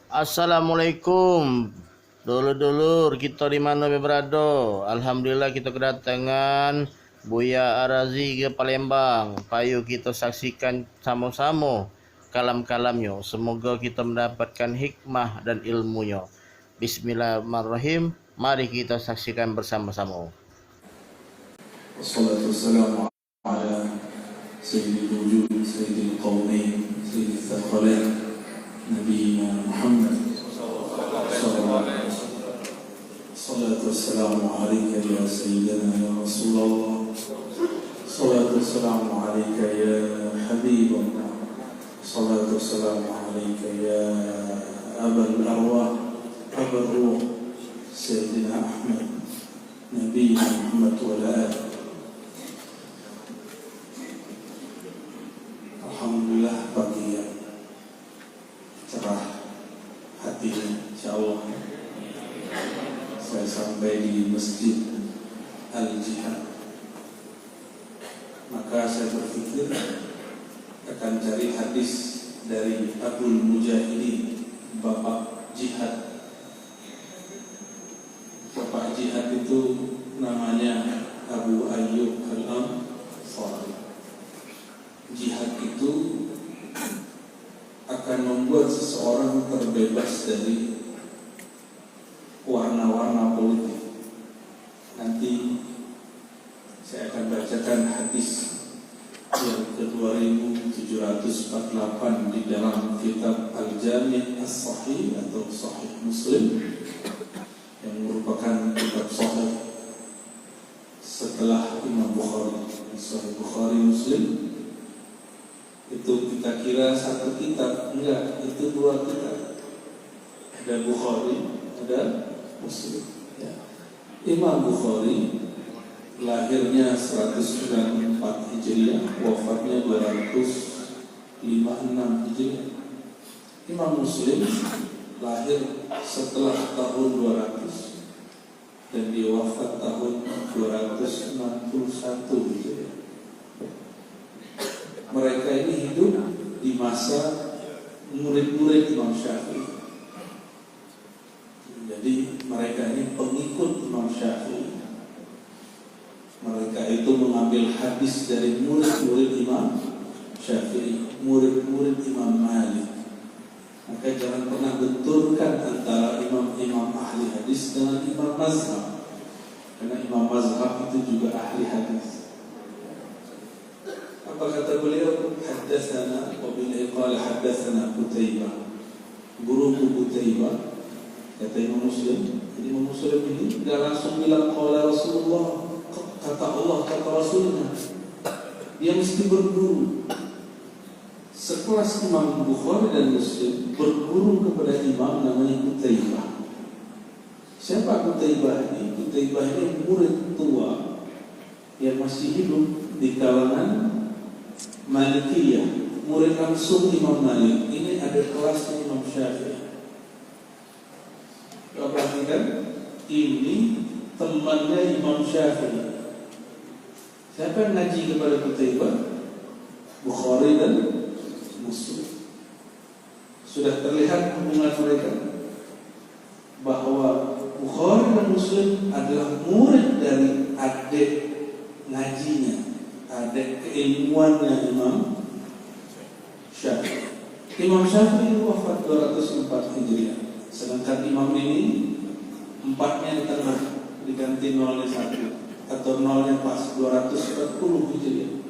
Assalamualaikum dulur-dulur kita di mana berada. Alhamdulillah kita kedatangan Buya Arazi ke Palembang. Payu kita saksikan sama-sama kalam-kalamnya. Semoga kita mendapatkan hikmah dan ilmunya. Bismillahirrahmanirrahim. Mari kita saksikan bersama-sama. Wassalatu wassalamu ala sayyidil wujud, sayyidil qawmain, sayyidil thaqalain, Nabiina Muhammad sallallahu alaihi wasallam. Salatu wassalamu alayka ya sayyidina ya Rasulullah. Salatu wassalamu alayka ya Habibullah. Salatu wassalamu alayka ya Abal Arwah, Abal Ruh, Sayyidina Ahmad, Nabiina Muhammad wa ala alihi. Alhamdulillah pagi yang cerah hatinya, insyaallah saya sampai di Masjid Al-Jihad. Maka saya berpikir akan cari hadis dari Abul Mujahidin, Bapak Jihad. Bapak Jihad itu namanya Abu Ayyub Al-Ansari. Jihad itu akan membuat seseorang terbebas dari warna-warna politik. Nanti saya akan bacakan hadis yang ke-2748 di dalam kitab Al-Jami' As-Sahih atau Sahih Muslim, yang merupakan kitab sahih setelah Imam Bukhari. Sahih Bukhari Muslim itu kita kira satu kitab, enggak, itu dua kitab. Ada Bukhari, ada Muslim ya. Imam Bukhari lahirnya 194 Hijriah, wafatnya 256 Hijriah. Imam Muslim lahir setelah tahun 200 dan dia wafat tahun 261 Hijriah. Mereka ini hidup di masa murid-murid Imam Syafi'i. Jadi mereka ini pengikut Imam Syafi'i. Mereka itu mengambil hadis dari murid-murid Imam Syafi'i, murid-murid Imam Malik. Maka jangan pernah benturkan antara imam-imam ahli hadis dengan imam mazhab, karena imam mazhab itu juga ahli hadis. Apa kata beliau? Haddatsana wa bihi qala haddatsana Qutaibah. Guruku Qutaibah, kata Imam Muslim. Jadi Imam Muslim ini enggak langsung bilang qala Rasulullah, kata Allah, kata Rasulnya. Dia mesti berguru. Sekelas Imam Bukhari dan Muslim berguru kepada imam namanya Qutaibah. Siapa Qutaibah ini? Qutaibah ini murid tua yang masih hidup di kalangan Malikiyah, murid langsung Imam Malik. Ini ada kelasnya Imam Syafi'i. Kau perhatikan, ini temannya Imam Syafi'i. Siapa yang ngaji kepada Qutaibah? Bukhari dan Muslim. Sudah terlihat hubungan mereka, bahwa Bukhari dan Muslim adalah murid dari adik ngajinya, adik keilmuannya Imam Syafi'i. Imam Syafi'i wafat 204 Hijriah. Sedangkan imam ini empatnya di tengah, diganti nolnya 1 atau nolnya pas 240 Hijriah.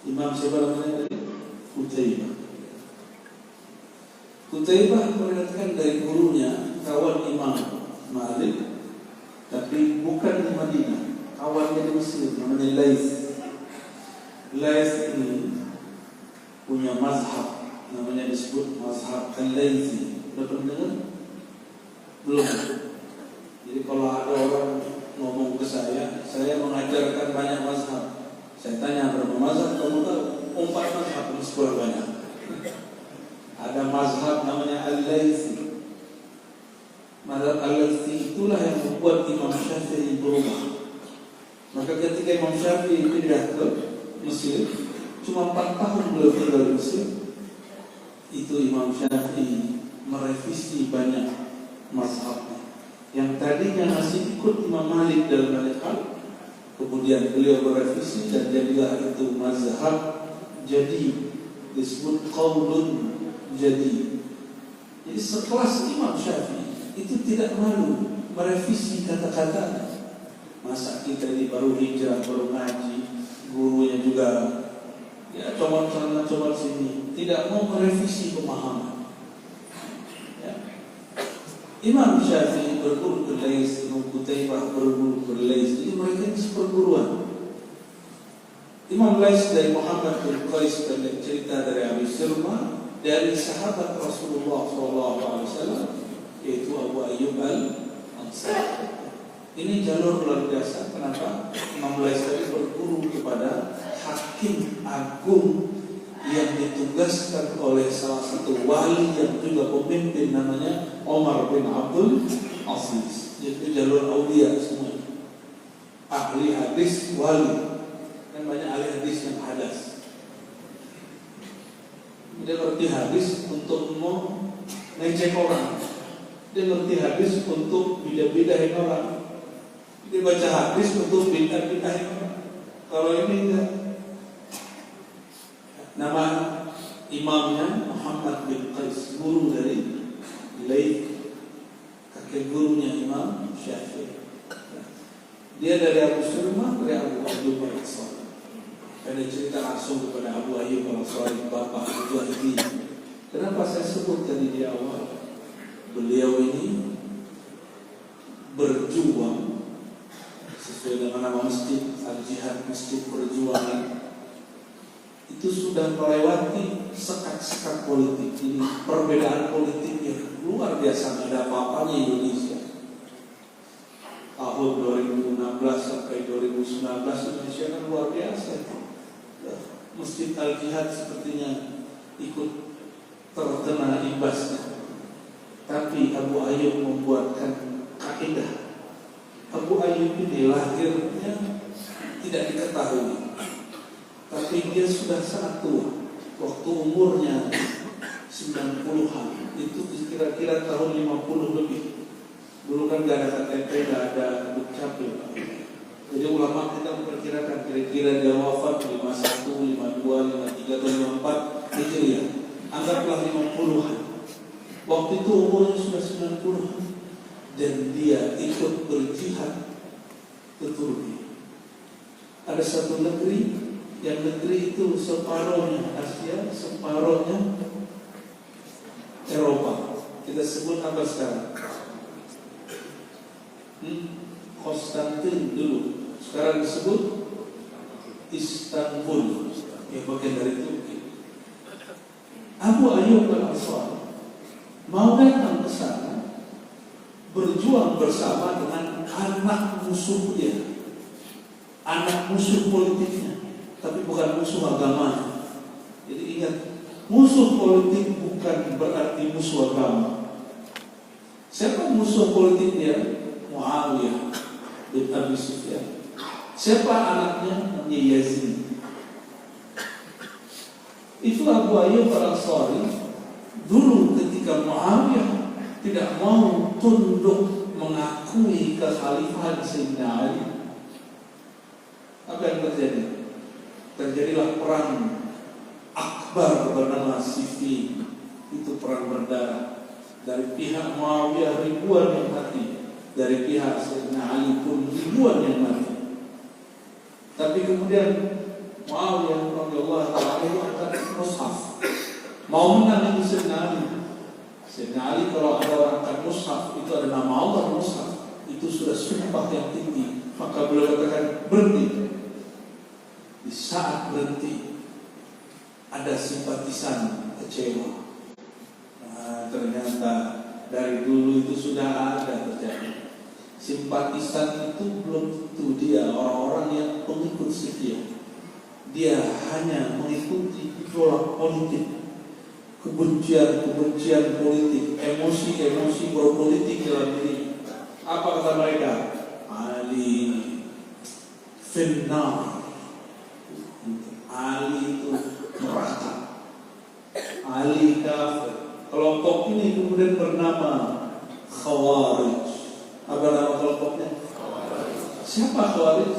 Imam siapa namanya tadi? Qutaibah. Qutaibah meriwayatkan dari gurunya, kawan Imam Malik, tapi bukan di Madinah, kawannya di Mesir, namanya Laits. Laits ini punya mazhab, namanya disebut mazhab Al-Laitsi. Sudah pernah dengar? Belum. Jadi kalau ada orang ngomong ke saya mengajarkan banyak mazhab, saya tanya berapa mazhab kamu tahu? 4 mazhab, meskipun banyak. Ada mazhab namanya Al-Laitsi. Mazhab Al-Laitsi itulah yang membuat Imam Syafi'i berubah. Maka ketika Imam Syafi'i pindah ke Mesir, cuma 4 tahun beliau tinggal di Mesir, itu Imam Syafi'i merevisi banyak mazhabnya. Yang tadinya masih ikut Imam Malik dalam banyak hal, kemudian beliau merevisi dan jadilah itu mazhab jadi, disebut qaulun jadi. Jadi sekelas Imam Syafi'i itu tidak malu merevisi kata-kata. Masa kita ini baru hijrah, baru ngaji, gurunya juga ya comot sana comot sini, tidak mau merevisi pemahaman. Ya. Imam Syafi'i berguru ke Lais, Imam Qutaibah berguru ke Lais, jadi mereka ini seperguruan. Imam Lais dari Muhammad bin Qais dan cerita dari Abi Sirma dari sahabat Rasulullah SAW, yaitu Abu Ayyub al-Ansari. Ini jalur luar biasa. Kenapa? Imam Lais tadi berguru kepada hakim agung yang ditugaskan oleh salah satu wali yang juga pemimpin, namanya Omar bin Abdul Aziz. Itu jalur aulia semua. Ahli hadis wali. Dan banyak ahli hadis yang hadas. Dia ngerti hadis untuk mau ngecek orang. Dia ngerti hadis untuk bidah-bidahin orang. Dia baca hadis untuk bidah-bidahin orang. Kalau ini enggak. Nama imamnya Muhammad bin Qais, guru dari Laits, kakek gurunya Imam Syafi'i. Dia dari Abu Sirma, dari Abu Ayyub al-Ansari. Ada cerita langsung kepada Abu Ayyub al-Ansari, bapak Abu Ayyub. Kenapa saya sebut tadi di awal? Beliau ini berjuang sesuai dengan nama masjid, Al-Jihad, Masjid Perjuangan. Itu sudah melewati sekat-sekat politik. Ini perbedaan politik yang luar biasa, tidak ada apa-apanya Indonesia. Tahun 2016 sampai 2019 Indonesia kan luar biasa. Masjid Al-Jihad sepertinya ikut terkena imbasnya. Tapi Abu Ayyub membuatkan kaidah. Abu Ayyub ini lahirnya tidak diketahui, tapi dia sudah sangat tua. Waktu umurnya 90-an, itu kira-kira tahun 50 lebih. Dulu kan gak ada KTP, gak ada dukcapil. Jadi ulama kita memperkirakan kira-kira dia wafat 51, 52, 53 atau 54 Hijriah. Anggaplah 50-an. Waktu itu umurnya sudah 90-an. Dan dia ikut berjihad ke Turki. Ada satu negeri, yang negeri itu separuhnya Asia, separuhnya Eropa. Kita sebut apa sekarang? Konstantin dulu. Sekarang disebut Istanbul, yang bagian dari Turki. Abu Ayyub al-Ansari mau datang ke sana, berjuang bersama dengan anak musuhnya, anak musuh politiknya, tapi bukan musuh agama. Jadi ingat, musuh politik bukan berarti musuh agama. Siapa musuh politik dia? Muawiyah bin Abi Sufyan. Siapa anaknya? Namanya Yazid. Itu Abu Ayyub al-Ansari. Dulu ketika Muawiyah tidak mau tunduk mengakui kekhalifahan Sayyidina Ali, apa yang terjadi? Terjadilah perang akbar bernama Siffin. Itu perang berdarah. Dari pihak Muawiyah ribuan yang mati, dari pihak Sayyidina Ali pun ribuan yang mati. Tapi kemudian Muawiyah radhiyallahu ta'ala angkat mushaf, mau menang itu Sayyidina Ali. Sayyidina Ali kalau ada orang angkat mushaf, itu ada nama Allah mushaf, itu sudah sumpah yang tinggi. Maka beliau katakan berhenti. Di saat berhenti, ada simpatisan kecewa. Nah, ternyata dari dulu itu sudah ada terjadi. Simpatisan itu belum tentu dia orang-orang yang pengikut setia. Dia hanya mengikuti idola politik, kebencian politik, emosi berpolitik dalam diri. Apa kata mereka? Ali finnar, Ali itu neraka, Ali kafir. Kelompok ini kemudian bernama Khawarij. Apa nama kelompoknya? Siapa Khawarij?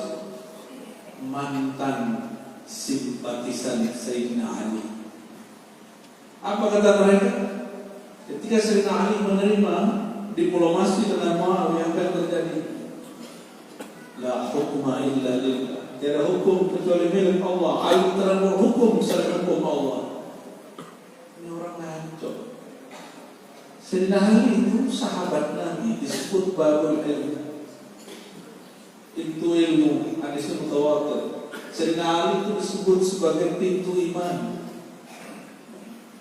Mantan simpatisan Sayyidina Ali. Apa kata mereka? Ketika Sayyidina Ali menerima diplomasi dengan Muawiyah, yang akan terjadi, la hukma illa lillah, tiada hukum kecuali milik Allah. Ali terangkan hukum selain hukum Allah. Ini orang ngaco. Sayyidina Ali itu sahabat Nabi, disebut babul ilmu, pintu ilmu, hadis mutawatir. Sayyidina Ali itu disebut sebagai pintu iman.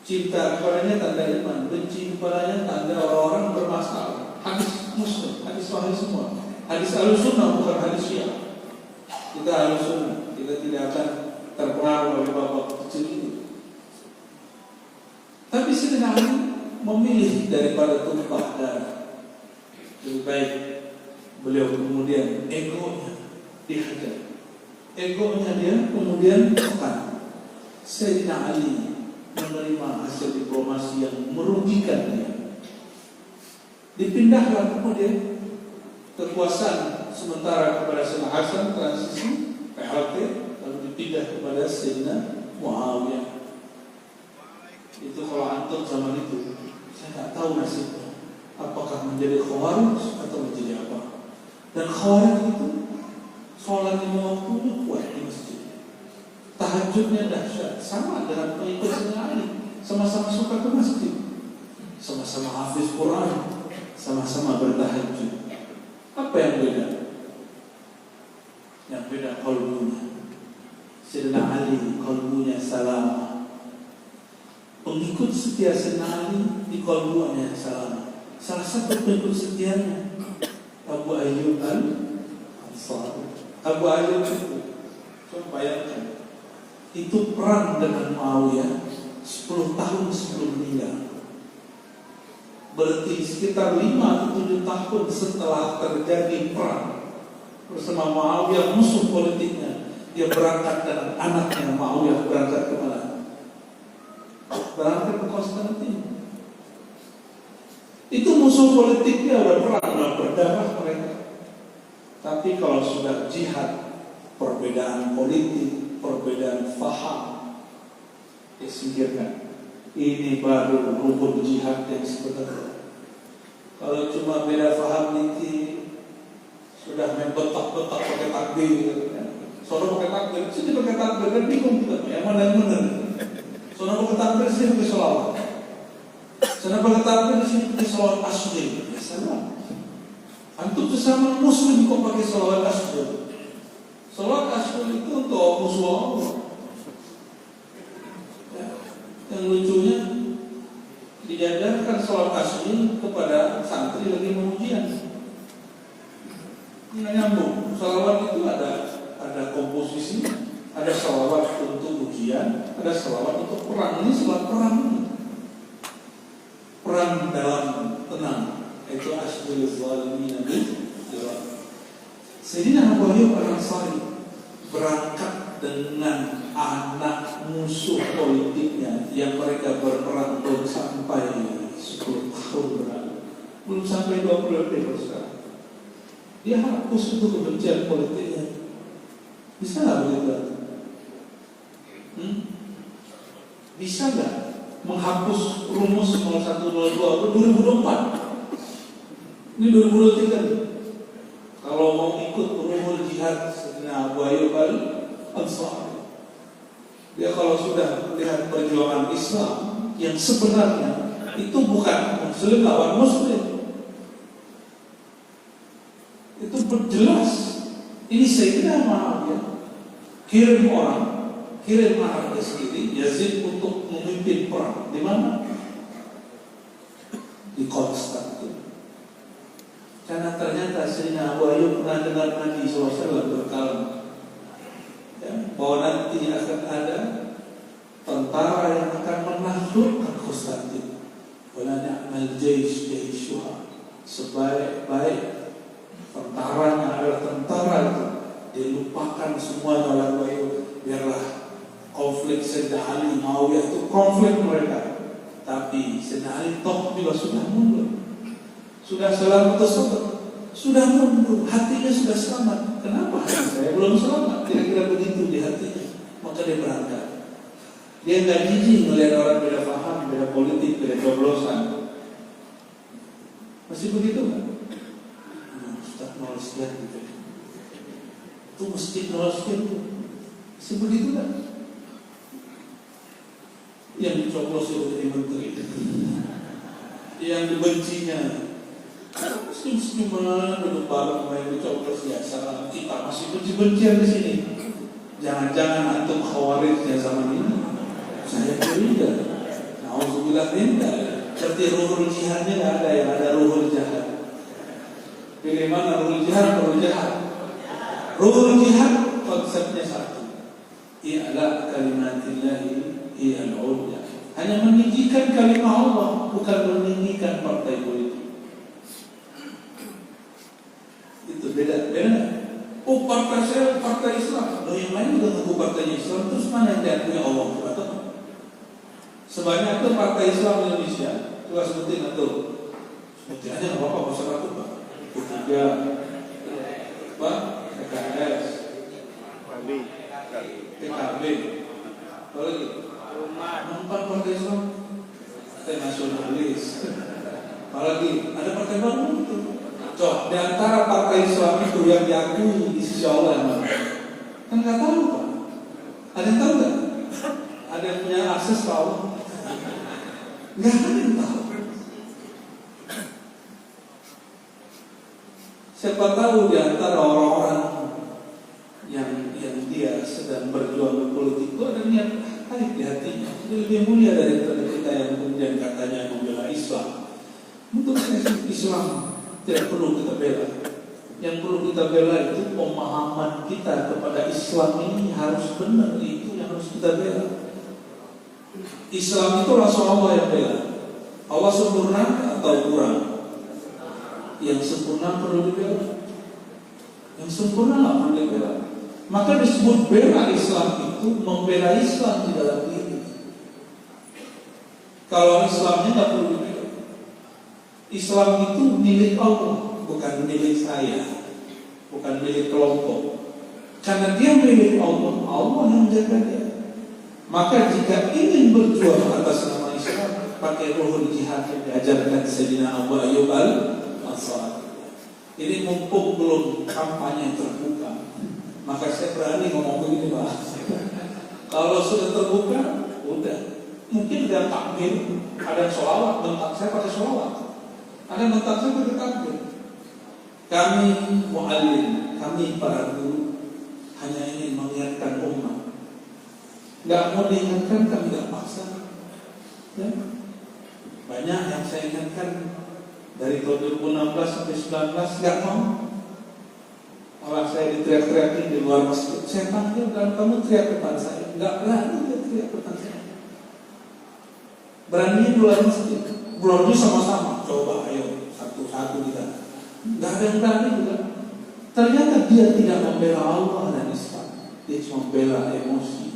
Cinta kepadanya tanda iman, benci kepadanya tanda orang-orang bermasalah. Hadis Muslim, hadis sahih semua. Hadis Ahlussunnah, bukan hadis Syiah. Kita Ahlussunnah, kita tidak akan terpengaruh oleh babak kecil itu. Tapi Sayyidina Ali memilih daripada tumpah darah. Lebih baik beliau kemudian egonya dihajar. Egonya dia kemudian tekan. Sayyidina Ali menerima hasil diplomasi yang merugikan dia. Dipindahkan kemudian kekuasaan sementara kepada Sayyidina Hasan, transisi PLT, lalu dipindah kepada Sayyidina Muawiyah. Itu kalau antum zaman itu, saya tak tahu nasibnya, apakah menjadi Khawarij atau menjadi apa. Dan Khawarij itu sholat 5 waktu kuat di masjid, tahajudnya dahsyat, sama dengan pengikut Sayyidina Ali, sama-sama suka ke masjid, sama-sama hafiz Quran, sama-sama bertahajud. Apa yang beda? Yang beda qalbunya. Sayyidina Ali qalbunya salam. Pengikut setia Sayyidina Ali di qalbunya salam. Salah satu pengikut setianya Abu Ayyub Al-Ansari. Abu Ayyub itu, coba bayangkan, itu perang dengan Muawiyah 10 tahun sebelum meninggal. Berarti sekitar 5-7 tahun setelah terjadi perang bersama Muawiyah, musuh politiknya, dia berangkat dengan anaknya. Muawiyah berangkat ke mana? Berangkat ke Konstantin. Itu musuh politiknya, udah perang, udah berdarah mereka. Tapi kalau sudah jihad, perbedaan politik, perbedaan faham, disingkirkan. Ini baru rukun jihad yang sebenarnya. Kalau cuma beda faham dikit, sudah main betak-betak pakai takbir, sono pakai takbir, sini pakai takbir, kan bingung kita, yang mana yang benar? Sono pakai takbir, sini pakai sholawat. Sono pakai takbir, sini pakai sholawat asli. Ya salah. Antum sesama muslim kok pakai sholawat asli? Sholawat asli itu untuk musuh Allah. Yang lucunya, dijajarkan sholat asli kepada santri lagi mengujian. Nggak nyambung. Sholawat itu ada komposisi, ada sholawat untuk ujian, ada sholawat untuk perang. Ini sholat perang, perang dalam tenang. Itu asli zalimin nabi. Sayyidina Abu Ayyub Al-Ansari berangkat dengan anak musuh politiknya yang mereka berperang belum sampai 10 tahun berlalu, belum sampai 20 tahun sekarang. Dia hapus itu kebencian politiknya. Bisa nggak begitu? Bisa nggak menghapus rumus 0102 2024? Ini 2023. Kalau mau ikut rumus jihad Sayyidina Abu Ayyub Al-Ansari, dia kalau sudah melihat perjuangan Islam yang sebenarnya itu bukan muslim lawan muslim, itu berjelas. Ini Sayyidina Muawiyah kirim orang, kirim anaknya sendiri Yazid untuk memimpin perang. Di mana? Di Konstantin. Karena ternyata Sayyidina Abu Ayyub pernah dengar Nabi SAW berkata, bahwa nanti akan ada tentara yang akan menaklukkan Konstantin. Wala ni'mal jaysh jayshuha. Sebaik-baik tentaranya adalah tentara itu. Dilupakan semuanya oleh Abu. Biarlah konflik Sayyidina Ali Muawiyah itu konflik mereka. Tapi Sayyidina Ali toh juga sudah mundur, sudah selamat sudah mundur, hatinya sudah selamat. Kenapa hati saya belum selamat? Kira-kira begitu di hatinya. Maka dia berangkat. Dia nggak jijik melihat orang beda paham, beda politik, beda coblosan. Masih begitu kan? Ustaz nol sekian gitu. Itu masjid nol sekian itu. Masih begitu kan? Yang dicoblos itu jadi menteri, yang dibencinya senyum-senyuman duduk bareng main dicoblos ya. Salah kita masih benci-bencian di sini. Jangan-jangan antum khawarijnya zaman ini. Saya curiga. Nauzubillah minzalik. Seperti ruhul jihadnya nggak ada, yang ada ruhul jihad. Pilih mana ruhul jihad, ruhul jihad. Ruhul jihad konsepnya satu. I'la kalimatillahi hiyal ulya. Hanya meninggikan kalimat Allah, bukan meninggikan partai politik. Itu beda. Oh, partai saya partai Islam. Loh, yang lain juga ngaku partainya Islam. Terus mana yang diakui Allah? Sebanyak itu partai Islam Indonesia. Coba sebutin atau sebutin aja nggak apa-apa, usah takut Pak. Ketiga, Pak, PKS, PKB, apa lagi? Empat partai Islam, partai nasionalis. Apalagi ada partai baru itu. Coba di antara partai Islam itu yang diakui di sisi Allah yang mana? Kan nggak tahu Pak. Ada yang tahu nggak? Ada yang punya akses ke Allah? Nggak ada yang tahu. Siapa tahu di antara orang-orang yang dia sedang berjuang berpolitik itu ada niat baik di hatinya. Dia lebih mulia daripada kita yang kemudian katanya membela Islam. Untuk Islam tidak perlu kita bela. Yang perlu kita bela itu pemahaman kita kepada Islam ini harus benar. Itu yang harus kita bela. Islam itu Rasulullah yang bela. Allah sempurna atau kurang? Yang sempurna perlu dibela. Yang sempurna nggak perlu dibela. Maka disebut bela Islam itu membela Islam di dalam diri. Kalau Islamnya nggak perlu dibela. Islam itu milik Allah, bukan milik saya, bukan milik kelompok. Karena dia milik Allah, Allah yang menjaga dia. Maka jika ingin berjuang atas nama Islam, pakai ruhul jihad yang diajarkan Sayyidina Abu Ayyub al-Ansari. Ini mumpung belum kampanye terbuka, maka saya berani ngomong begini Pak. Kalau sudah terbuka, udah. Mungkin ada takbir, ada sholawat, bentak saya pakai sholawat. Ada yang bentak saya pakai takbir. Kami mu'allim, kami para guru hanya ingin mengingatkan umat. Gak mau diingatkan, kami gak paksa. Ya. Banyak yang saya ingatkan dari tahun 2016 sampai 2019 gak mau. Kalau saya diteriak-teriakin di luar masjid, saya panggil dan kamu teriak depan saya. Gak berani dia teriak depan saya. Berani di luar masjid. Berani sama-sama. Coba ayo satu-satu kita. Gak ada yang berani juga. Ternyata dia tidak membela Allah dan Islam. Dia cuma membela emosi.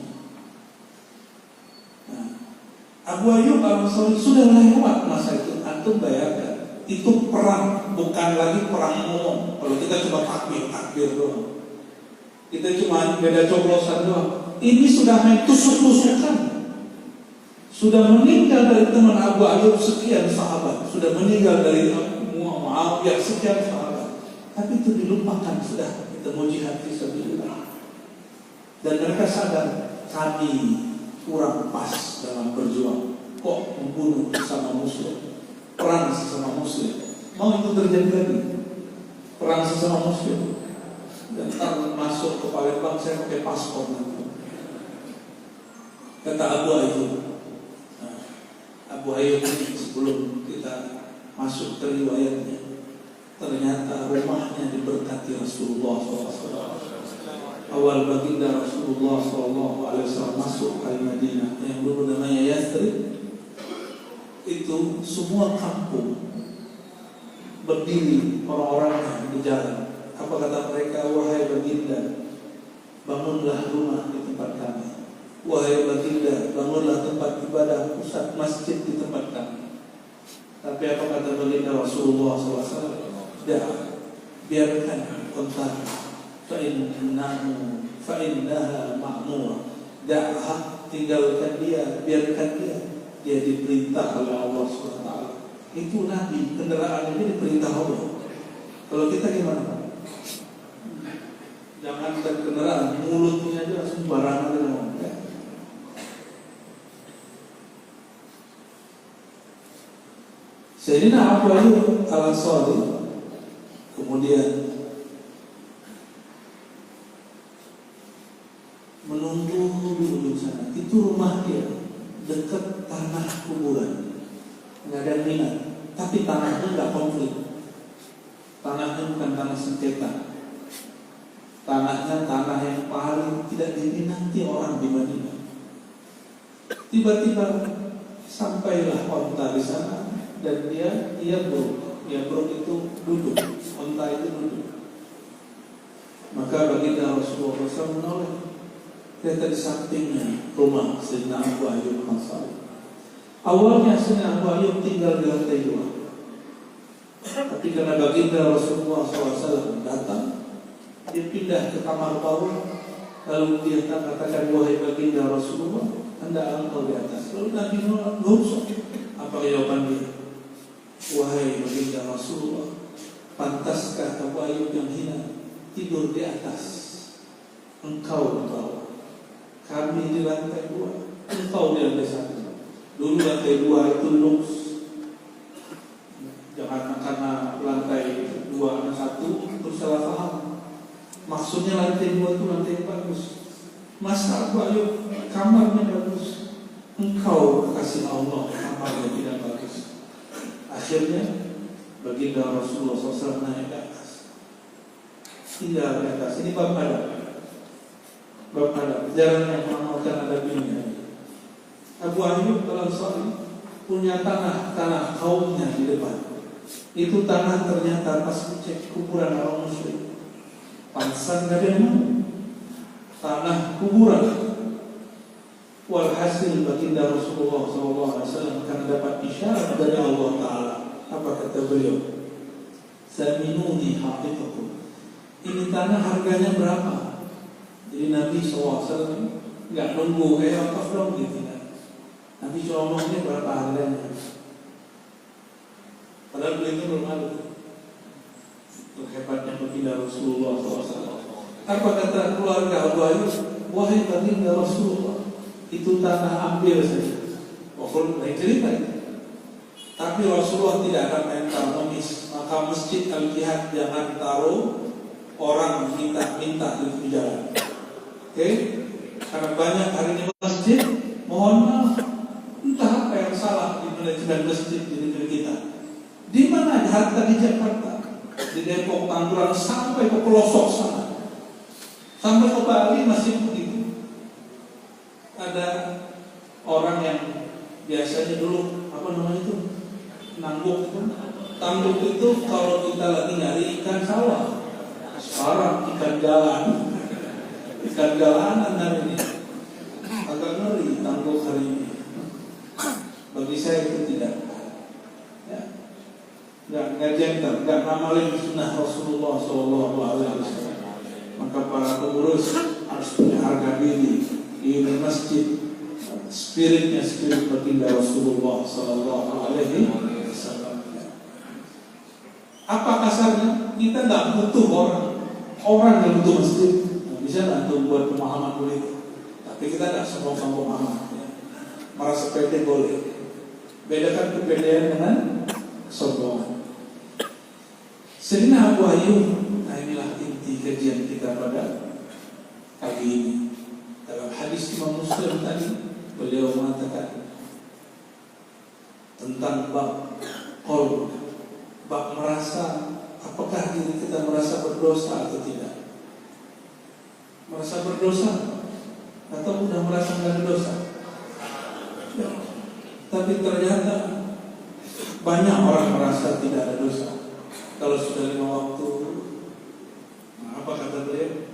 Abu Ayyub al-Ansari sudah lewat masa itu. Antum bayangkan, itu perang, bukan lagi perang umum. Kalau kita cuma takbir doang, kita cuma beda coblosan doang. Ini sudah main tusuk-tusukan. Sudah meninggal dari teman Abu Ayyub sekian sahabat, sudah meninggal dari Muawiyah sekian sahabat. Tapi itu dilupakan sudah. Kita mau jihad fisabilillah. Dan mereka sadar kami kurang pas dalam berjuang. Kok membunuh sesama muslim, perang sesama muslim. Mau itu terjadi lagi, perang sesama muslim. Dan ntar masuk ke Palembang saya pakai paspor nanti. Kata Abu Ayyub. Abu Ayyub ini sebelum kita masuk ke riwayatnya, ternyata rumahnya diberkati Rasulullah SAW. Awal baginda Rasulullah SAW masuk ke Madinah yang dulu namanya Yathrib, itu semua kampung berdiri orang-orangnya di jalan. Apa kata mereka? Wahai baginda, bangunlah rumah di tempat kami. wahai baginda, bangunlah tempat ibadah, pusat masjid di tempat kami. Tapi apa kata baginda Rasulullah SAW? Biarkan unta, fa'innaha ma'mura. Tinggalkan dia, biarkan dia. Dia diperintah oleh Allah SWT. Itu Nabi, kendaraan ini diperintah Allah. Kalau kita gimana? Jangan kendaraan, mulutnya aja langsung barangan ngomong. Sayyidina Abu Ayyub Al-Ansari kemudian menunggu di ujung sana. Itu rumah dia dekat tanah kuburan, nggak ada minat. Tapi tanahnya nggak konflik. Tanahnya bukan tanah sengketa. Tanahnya tanah yang paling tidak diminati orang di Madinah. Tiba-tiba sampailah onta di sana dan dia buruk. Ya buruk itu duduk, onta itu duduk. Maka baginda Rasulullah SAW menoleh. Ternyata di sampingnya rumah Sayyidina Abu Ayyub Al-Ansari. Awalnya Sayyidina Abu Ayyub tinggal di lantai 2. Tapi karena baginda Rasulullah SAW datang, dia pindah ke kamar bawah. Lalu dia katakan, wahai baginda Rasulullah, Anda engkau di atas. Lalu Nabi ngurus. Apa jawaban dia? Wahai baginda Rasulullah, pantaskah Abu Ayyub yang hina tidur di atas? Engkau di bawah, kami di lantai 2, engkau di lantai 1. Dulu lantai 2 itu luks. Jangan karena lantai 2 dan 1 terus salah paham. Maksudnya lantai 2 itu lantai yang bagus. Masa Abu Ayyub kamarnya bagus, engkau kasih Allah kamarnya tidak bagus. Akhirnya baginda Rasulullah SAW naik ke atas. Tinggal di atas. Ini bab adab. Bab adab. Jarang yang mengamalkan adab ini. Abu Ayyub Al-Ansari punya tanah kaumnya di depan. Itu tanah ternyata pas cek kuburan orang musyrik. Pantesan gak ada yang mau. Tanah kuburan. Walhasil baginda Rasulullah SAW karena dapat isyarat dari Allah Ta'ala. Apa kata beliau? Zaminuni haqiqakum. Ini tanah harganya berapa? Jadi Nabi SAW gak nunggu wakaf dong gitu. Nabi SAW ini berapa harganya? Padahal beliau itu belum ada. Hebatnya baginda Rasulullah SAW. Apa kata keluarga Abu Ayyub? Wahai baginda Rasulullah, itu tanah ambil saja. Pokoknya lain cerita. Tapi Rasulullah tidak akan mental mengemis. Maka masjid Al-Jihad jangan taruh orang minta di jalan. Oke? Karena banyak hari ini masjid, mohon maaf, entah apa yang salah di manajemen masjid di negeri kita. Di mana harta di Jakarta, di Depok, Tangerang sampai ke pelosok sana, sampai ke Bali masih begitu. Ada orang yang biasanya dulu apa namanya itu nangguk itu, tangguk itu kalau kita lagi nyari ikan sawah. Sekarang ikan jalanan hari ini agak ngeri tangguk hari ini. Bagi saya itu tidak. Nggak gentle, nggak ngamalin sunnah Rasulullah SAW. Maka para pengurus harus punya harga diri. Ini masjid, spirit baginda Rasulullah SAW. Apa kasarnya? Kita nggak butuh orang yang butuh masjid. Bisa nggak tuh buat pemahaman boleh. Tapi kita nggak sombong pemahaman. Merasa pede boleh. Bedakan kepedean dengan kesombongan. Sayyidina Abu Ayyub, nah inilah inti kajian kita pada pagi ini. Dalam hadis Imam Muslim tadi, beliau mengatakan tentang bab qalb, bab merasa apakah diri kita merasa berdosa atau tidak. Merasa berdosa atau sudah merasa tidak berdosa. Ya. Tapi ternyata banyak orang merasa tidak ada dosa. Kalau sudah 5 waktu, nah apa kata beliau?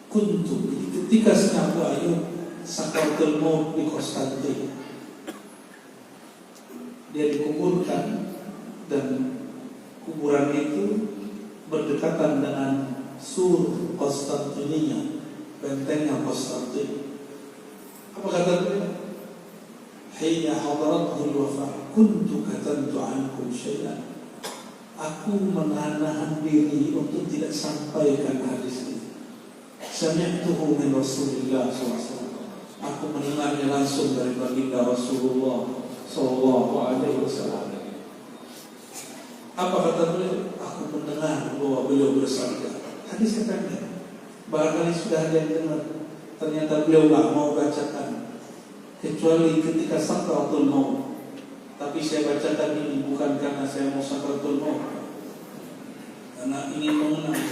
Ketika Abu Ayyub sakaratul maut di Konstantin. Dia dikuburkan dan kuburan itu berdekatan dengan sur Konstantinia, bentengnya Konstantin. Apa kata dia? Hina hadaratul wafah kuntu katantu ankum syai'an. Aku menahan diri untuk tidak sampaikan hadis ini. Sami'tuhu min Rasulillah SAW. Aku mendengarnya langsung dari baginda Rasulullah Sallallahu Alaihi Wasallam. Apa kata beliau? Aku mendengar bahwa beliau bersabda. Hadis katanya, barangkali sudah ada yang dengar. Ternyata beliau nggak mau bacakan, kecuali ketika sakaratul maut. Tapi saya bacakan ini bukan karena saya mau sakaratul maut, karena ingin mengenang.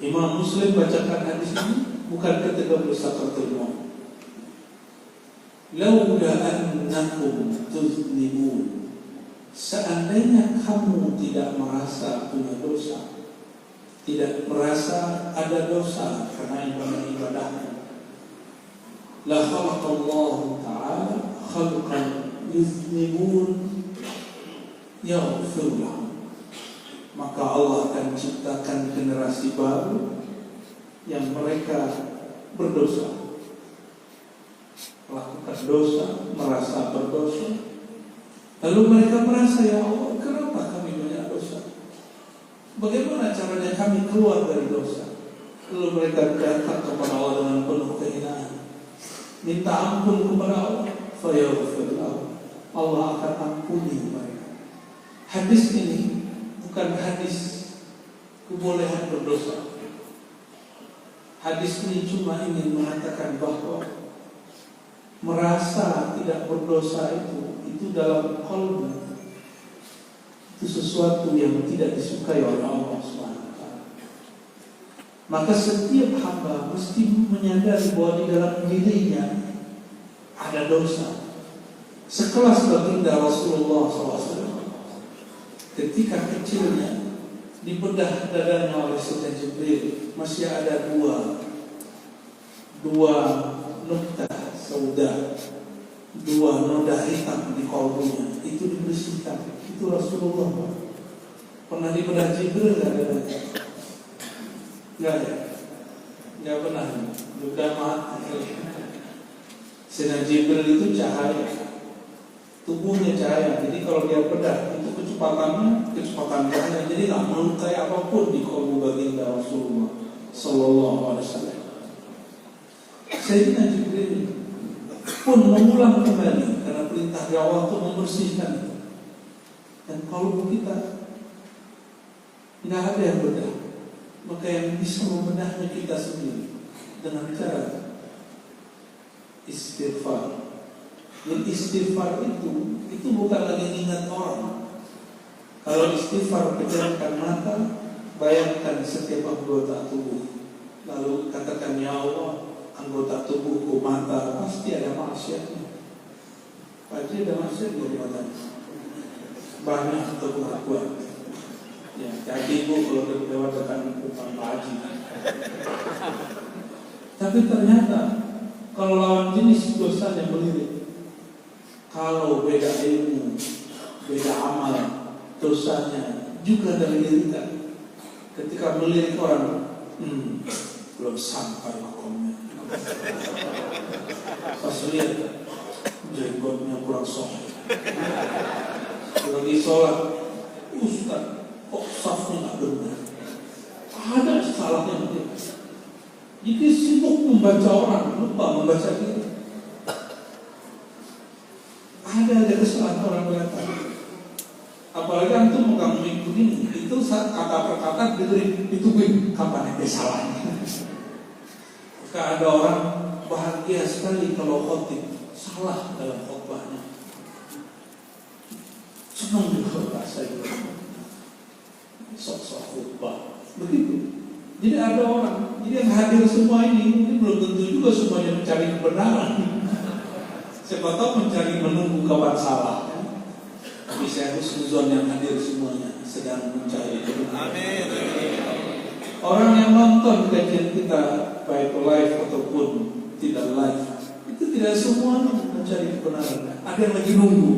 Imam Muslim bacakan hadis ini bukan ketika beliau sakaratul maut. Laula annakum tuznibun, seandainya kamu tidak merasa punya dosa, tidak merasa ada dosa karena ibadahmu, la khalaqallahu ta'ala khalqan yuznibun yaghfir lahum, maka Allah akan ciptakan generasi baru yang mereka berdosa, melakukan dosa, merasa berdosa. Lalu mereka merasa, ya Allah, kenapa kami banyak dosa? Bagaimana caranya kami keluar dari dosa? Lalu mereka datang kepada Allah dengan penuh kehinaan, minta ampun kepada Allah. Fayaghfir lahum, Allah akan ampuni mereka. Hadis ini bukan hadis kebolehan berdosa. Hadis ini cuma ingin mengatakan bahwa merasa tidak berdosa itu dalam qalbi itu sesuatu yang tidak disukai oleh Allah SWT. Maka setiap hamba mesti menyadari bahwa di dalam dirinya ada dosa. Sekelas baginda Rasulullah SAW, ketika kecilnya dibedah dadanya oleh Sayyidina Jibril, masih ada dua noktah sauda, dua noda hitam di kalbunya, itu dibersihkan. Itu Rasulullah. Pernah dibedah Jibril nggak ada? Nggak ada, nggak pernah. Sudah mati. Sayyidina Jibril itu cahaya, tubuhnya cahaya. Jadi kalau dia bedah itu kecepatan cahaya. Jadi nggak melukai apapun di kalbu baginda Rasulullah Sallallahu Alaihi Wasallam. Sayyidina Jibril pun mengulang kembali karena perintah Allah untuk membersihkan. Dan kalau kita nggak ada yang bedah, maka yang bisa membedahnya kita sendiri dengan cara istighfar. Dan istighfar itu bukan lagi ingat orang. Kalau istighfar, pejamkan mata, bayangkan setiap anggota tubuh, lalu katakan, ya Allah, anggota tubuhku, mata pasti ada maksiatnya. Pasti ada maksiat dari matanya, banyak atau kuat. Ya, jadi ibu kalau berdewakan bukan Pak Haji. Tapi ternyata kalau lawan jenis dosanya melirik. Kalau beda ilmu, beda amal, dosanya juga dari lirikan. Ketika melirik orang, belum sampai makomnya. Pas lihat jenggotnya kurang sopan. Lagi sholat, Ustaz, kok safnya nggak benar? Ada salahnya dia. Jadi sibuk membaca orang, lupa membaca diri. Ada kesalahan orang berkata. Apalagi antum megang mic begini, itu saat kata per kata ditungguin kapan ada salahnya. Maka ada orang bahagia sekali kalau khotib salah dalam khotbahnya. Senang juga rasanya. Sok-sok khutbah begitu. Jadi ada orang, jadi yang hadir semua ini belum tentu juga semuanya mencari kebenaran. Siapa tahu mencari menunggu kapan salah. Tapi saya husnuzon yang hadir semuanya sedang mencari kebenaran. Orang yang nonton kajian kita baik live ataupun tidak live, Itu tidak semua mencari kebenaran. Ada yang lagi nunggu.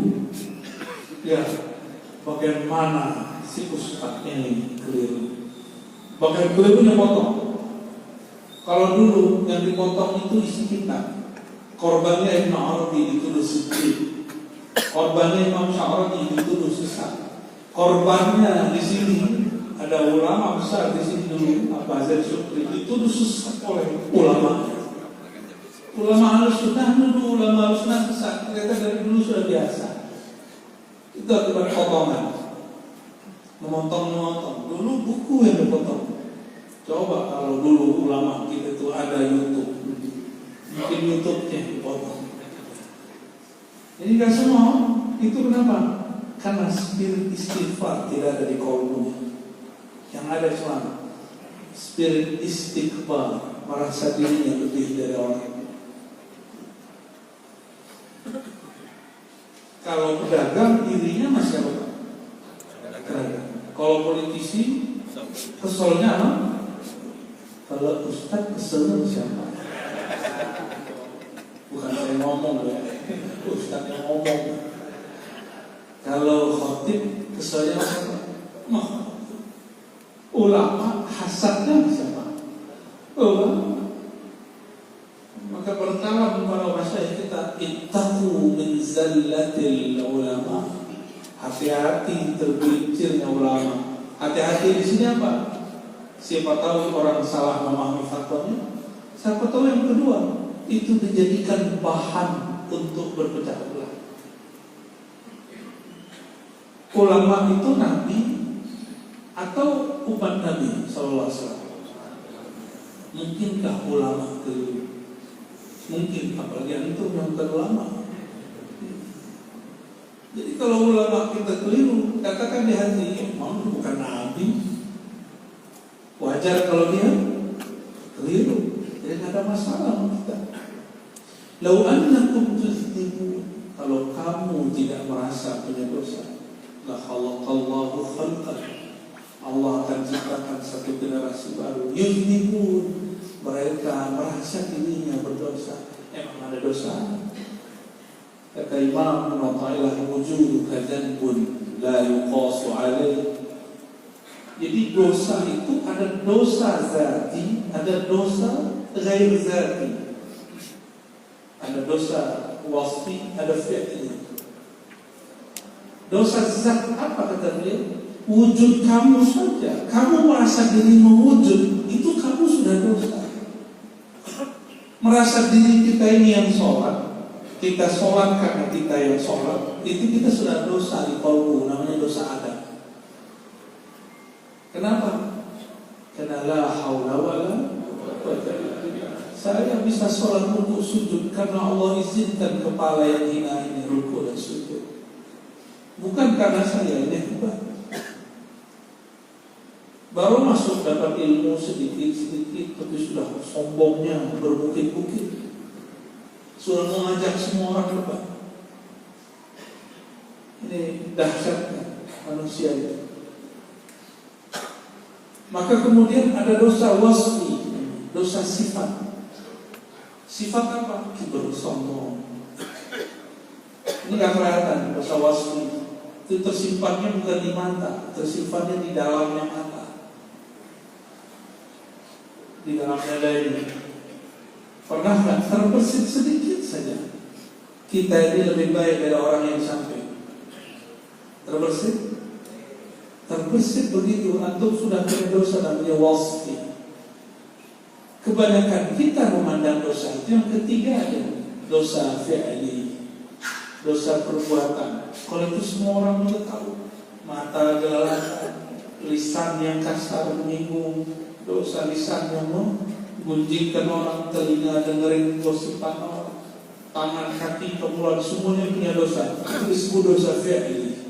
Ya, bagaimana si ustaz ini keliru? Bagian kelirunya potong. Kalau dulu yang dipotong itu isi kitab. Korbannya Ibn Arabi dituduh sedih. Korbannya Imam Sya'rani dituduh sesat. Korbannya di sini ada ulama besar di sini dulu, Abu Hazar Syukri, dituduh sesat oleh ulama. Ulama Ahlussunnah dulu, ulama Ahlussunnah sesat. Ternyata dari dulu sudah biasa. Itu akibat potongan. Memotong. Dulu buku yang dipotong. Coba kalau dulu ulama kita itu ada YouTube, mungkin YouTube-nya dipotong. Jadi gak semua. Itu kenapa? Karena spirit istighfar tidak ada di kaumnya. Yang ada cuma spirit istighfar, merasa dirinya lebih dari orang. Kalau pedagang dirinya masih apa? Kalau politisi keselnya apa? Kalau ustaz keselnya siapa? Bukan saya ngomong ya, ustaz yang ngomong. Kalau khotib keselnya siapa? Ulama hasadnya siapa? Ulama. Maka berkalam para masyayikh kita, ittaqu min zallatil ulama. Hati-hati tergelincirnya ulama. Hati-hati di sini apa? Siapa tahu orang salah memahami fatwanya. Siapa tahu yang kedua, itu dijadikan bahan untuk berpecah belah. Ulama itu nabi atau umat Nabi sallallahu alaihi wasallam? Mungkinkah ulama keliru? Mungkin, apalagi antum yang bukan ulama. Jadi kalau ulama kita keliru, katakan di hati, memang bukan nabi. Wajar kalau dia keliru, jadi tidak ada masalah kita. Lau annakum tuznibu, kalau kamu tidak merasa punya dosa, la khalaqallahu khalqan, Allah akan ciptakan satu generasi baru. Yuznibun, mereka merasa dirinya berdosa. Emang ada dosa? Kata Imam Mu'ta'ilah, wujud kadzanbun la yuqasu alaih. Jadi dosa itu ada dosa zati, ada dosa ghair zati. Ada dosa wasfi, ada fi'li. Dosa zat apa kata beliau? Wujud kamu saja, kamu merasa diri mewujud, itu kamu sudah dosa. Merasa diri kita ini yang sholat, kita sholat karena kita yang sholat, itu kita sudah dosa di kalbu, namanya dosa ada. Kenapa? Karena la haula wala quwwata illa billah. Saya bisa sholat rukuk sujud karena Allah izinkan kepala yang hina ini rukuk dan sujud. Bukan karena saya ini hebat. Baru masuk dapat ilmu sedikit-sedikit, tapi sudah sombongnya berbukit-bukit. Sudah mengajak semua orang hebat. Ini dahsyatnya manusia itu. Maka kemudian ada dosa wasfi, dosa sifat. Sifat apa? Kibur, sombong. Ini gak kelihatan dosa wasfi. Itu tersimpannya bukan di mata, tersimpannya di dalamnya mata, di dalamnya dada. Pernah gak terbersit sedikit saja? Kita ini lebih baik dari orang yang sampai terbersit. Terbersit begitu, antum sudah punya dosa namanya wasfi. Kebanyakan kita memandang dosa itu yang ketiga ada dosa fi'li, dosa perbuatan. Kalau itu semua orang juga tahu. Mata gelalakan, lisan yang kasar menyinggung, dosa lisan yang menggunjingkan orang, telinga dengerin gosipan orang, tangan kaki kemulan semuanya punya dosa. Itu disebut dosa fi'li.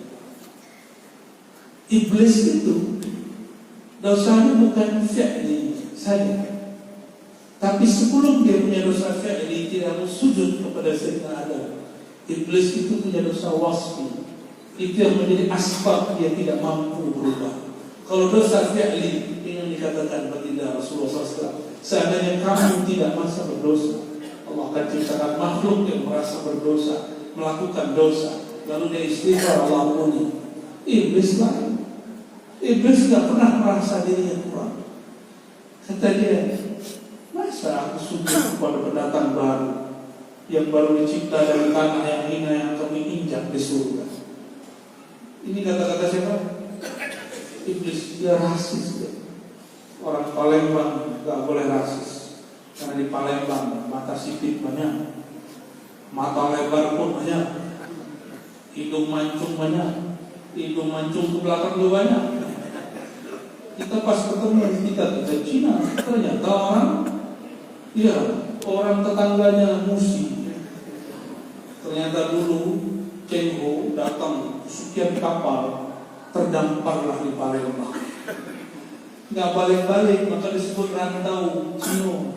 Iblis itu dosanya bukan fi'li saja, tapi sebelum dia punya dosa fi'li, tidak mau sujud kepada Sayyidina Adam. Iblis itu punya dosa wasfi. Itu yang menjadi asbab dia tidak mampu berubah. Kalau dosa fi'li, ini yang dikatakan baginda Rasulullah SAW, seandainya kamu tidak masa berdosa, Allah akan ciptakan makhluk yang merasa berdosa, melakukan dosa, lalu dia istighfar, Allah ampuni. Iblis lain. Iblis tidak pernah merasa dirinya kurang. Kata dia, masa aku sujud kepada pendatang baru yang baru dicipta dari tanah yang hina yang kami injak di surga. Ini kata-kata siapa? Iblis. Dia rasis dia. Orang Palembang gak boleh rasis, karena di Palembang mata sipit banyak, mata lebar pun banyak, hidung mancung banyak, hidung mancung ke belakang juga banyak. Kita pas ketemu kita ke Cina, ternyata orang tetangganya Musi. Ternyata dulu Cheng Ho datang sekian kapal, terdamparlah di Palembang. Nggak balik-balik, maka disebut rantau Cino.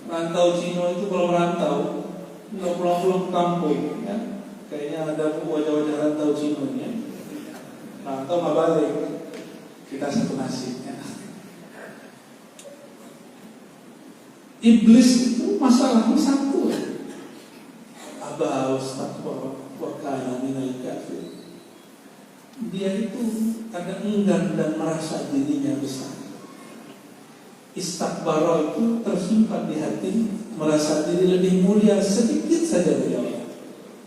Rantau Cino itu kalau merantau nggak pulang-pulang ke kampung, ya. Kayaknya ada wajah-wajah rantau Cino ya. Rantau nggak balik, kita satu nasib ya. Iblis itu masalahnya satu, aba wastakbara wa kana minal kafirin. Dia itu kadang enggan dan merasa dirinya besar. Istakbara itu tersimpan di hati, merasa diri lebih mulia sedikit saja dari Allah.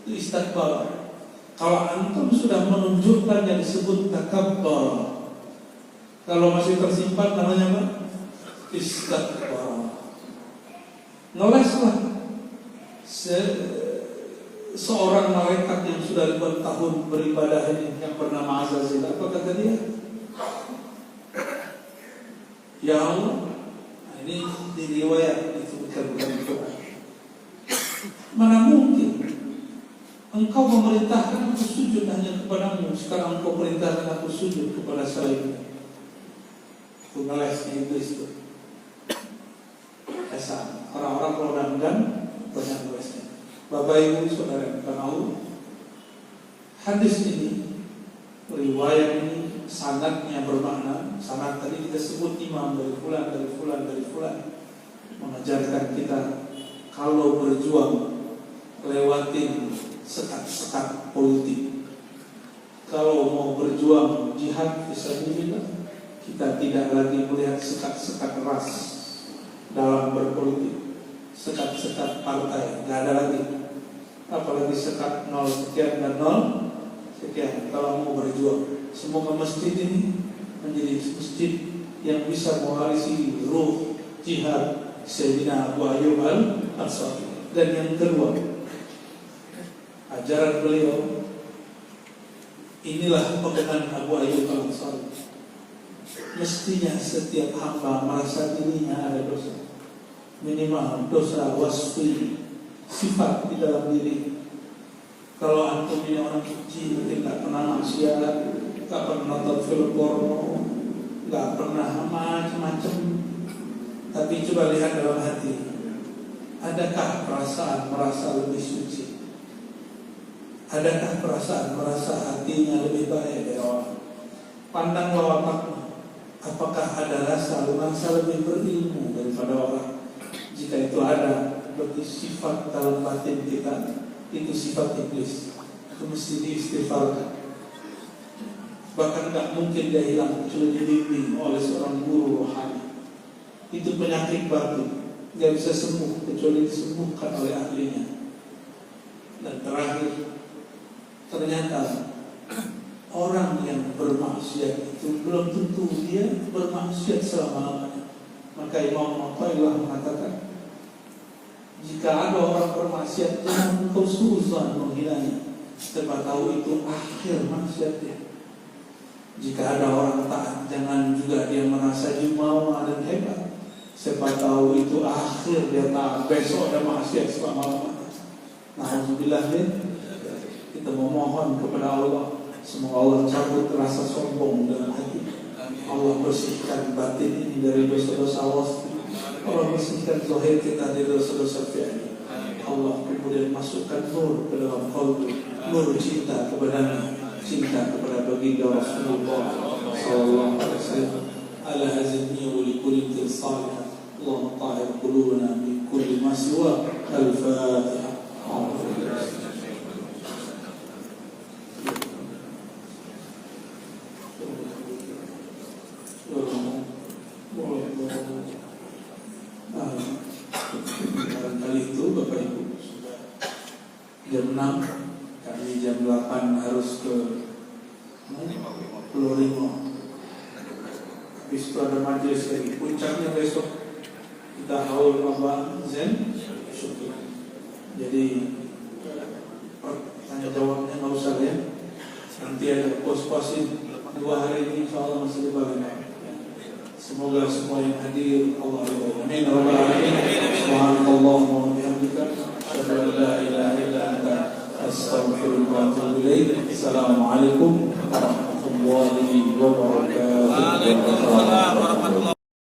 Itu istakbara. Kalau antum sudah menunjukkan yang disebut takabbar, kalau masih tersimpan namanya apa? Istakbara. Noleslah seorang malaikat yang sudah ribuan tahun beribadah ini, yang bernama Azazil. Apa kata dia? Ya Allah, ini di riwayat disebutkan bukan di Quran. Mana mungkin engkau memerintahkan aku sujud hanya kepadamu, sekarang engkau perintahkan aku sujud kepada selain. Itu ngelesnya iblis itu. Esa orang-orang kalau dan banyak ngelesnya. Bapak Ibu Saudara yang tahu, hadis ini, riwayat ini sanadnya bermakna. Sanad tadi kita sebut imam dari fulan, dari fulan, dari fulan, mengajarkan kita kalau berjuang lewatin sekat-sekat politik. Kalau mau berjuang jihad fisabilillah, kita tidak lagi melihat sekat-sekat ras dalam berpolitik, sekat-sekat partai, nggak ada lagi. Apalagi sekat 0 sekian dan 0 sekian. Kalau mau berjuang, semoga masjid ini menjadi masjid yang bisa mewarisi ruh jihad Sayyidina Abu Ayyub al-Ansari. Dan yang kedua, ajaran beliau, inilah pegangan Abu Ayyub al-Ansari. Mestinya setiap hamba merasa dirinya ada dosa, minimal dosa wasfi, sifat di dalam diri. Kalau antum ini orang kecil, tidak pernah maksiat, tidak pernah nonton film porno, tidak pernah macam-macam, tapi coba lihat dalam hati, adakah perasaan merasa lebih suci? Adakah perasaan merasa hatinya lebih baik dari orang? Pandang wataknya, apakah ada rasa merasa lebih berilmu daripada orang? Jika itu ada, berarti sifat dalam batin kita itu sifat iblis, itu mesti diistighfarkan. Bahkan tidak mungkin dia hilang kecuali dibimbing oleh seorang guru rohani. Itu penyakit batin, tidak bisa sembuh kecuali disembuhkan oleh ahlinya. Dan terakhir, ternyata orang yang bermaksiat itu belum tentu dia bermaksiat selama-lamanya. Maka Imam Athaillah mengatakan, jika ada orang bermaksiat, jangan engkau suuzon menghilangnya, sebab tahu itu akhir maksiatnya. Jika ada orang taat, jangan juga dia merasa jumawa dan hebat, sebab tahu itu akhir dia taat, besok ada maksiat selama-lamanya. Alhamdulillah, kita memohon kepada Allah, semoga Allah cabut rasa sombong dalam hati. Allah bersihkan batin ini dari dosa-dosa wasfi. Allah bersihkan zahir kita dari dosa-dosa fi'li. Allah kemudian masukkan nur ke dalam qalbi, nur cinta kepada cinta kepada baginda Rasulullah sallallahu alaihi wasallam. Ala hazmi wa li kulli salih. Allahumma tahhir qulubana min kulli ma siwa. Al-Fatihah. Barangkali itu Bapak Ibu sudah jam 6, kami jam 8 harus ke Pulau Ringo. Habis itu ada majelis lagi. Puncaknya besok kita haul Allah Zen syukur. Jadi tanya jawabnya nggak usah ya. Nanti ada pos-posin 2 hari ini insya Allah masih dibagi. Semoga semua yang hadir Allah ridho. Amin. Subhanallahumma wa bihamdika asyhadu an la ilaha illa anta astaghfiruka wa atubu ilaik. Assalamualaikum